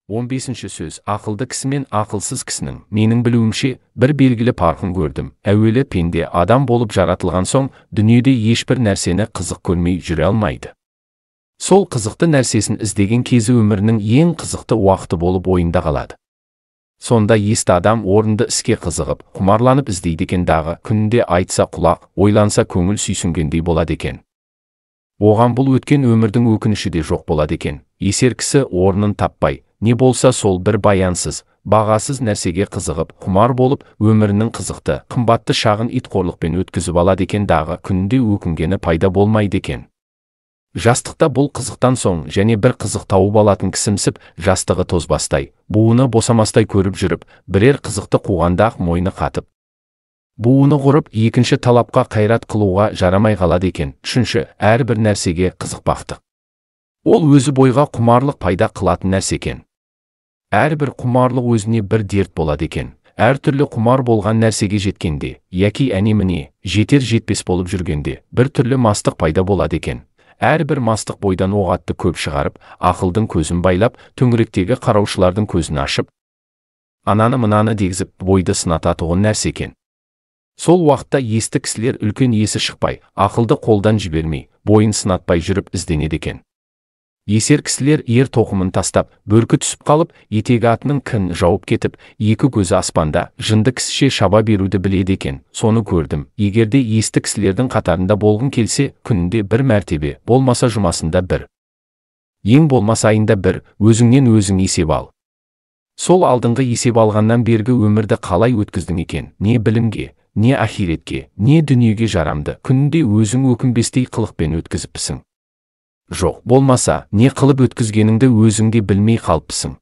15-ші сөз. Ақылды кісі мен ақылсыз кісінің, менің білуімше, бір белгілі парқын көрдім. Әуелі пенде адам болып жаратылған соң, дүниеде ешбір нәрсені қызық көрмей жүре алмайды. Сол қызықты нәрсесін іздеген кезі өмірінің ең қызықты уақыты болып ойында қалады. Сонда есті адам орынды іске қызығып, құмарланып іздейді екен дағы, күнінде айтса құлақ, ойланса көңіл сүйсінгендей болады екен. Оған бұл өткен өмірдің өкініші де жоқ болады екен. Есер кісі орнын таппай, не болса сол бір баянсыз, бағасыз нәрсеге қызығып, құмар болып, өмірінің қызықты, қымбатты шағын итқорлықпен өткізіп алады екен дағы, күнінде өкінгені пайда болмайды екен. Жастықта бұл қызықтан соң және бір қызық тауып алатын кісімсіп, жастығы тозбастай, буыны босамастай көріп жүріп, бірер қызықты қуғанда-ақ мойны қатып, буыны құрып, екінші талапқа қайрат қылуға жарамай қалады екен. Үшінші, әрбір нәрсеге қызықпақтық. Ол өзі бойға құмарлық пайда қылатын нәрсе екен. Әрбір құмарлық өзіне бір дерт болады екен. Әртүрлі құмар болған нәрсеге жеткенде, яки әне-міне, жетер-жетпес болып жүргенде, бір түрлі мастық пайда болады екен. Әрбір мастық бойдан оғатты көп шығарып, ақылдың көзін байлап, төңіректегі қараушылардың көзін ашып, ананы-мынаны дегізіп, бойды сынататұғын нәрсе екен. Сол уақытта есті кісілер үлкен есі шықпай, ақылды қолдан жібермей, бойын сынатпай жүріп ізденеді екен. Есер кісілер ер тоқымын тастап, бөркі түсіп қалып, етегі атының кін жауып кетіп, екі көзі аспанда, жынды кісіше шаба беруді біледі екен. Соны көрдім. Егерде есті кісілердің қатарында болғың келсе, күнінде бір мәртебе, болмаса жұмасында бір. Ең болмаса айында бір, өзіңнен өзің есеп ал. Сол алдыңғы есеп алғаннан бергі өмірді қалай өткіздің екен? Не білімге, не ахиретке, не дүниеге жарамды, күнінде өзің өкінбестей қылықпен өткізіппісің? Жоқ, болмаса, не қылып өткізгеніңді өзіңде білмей қалыпсың.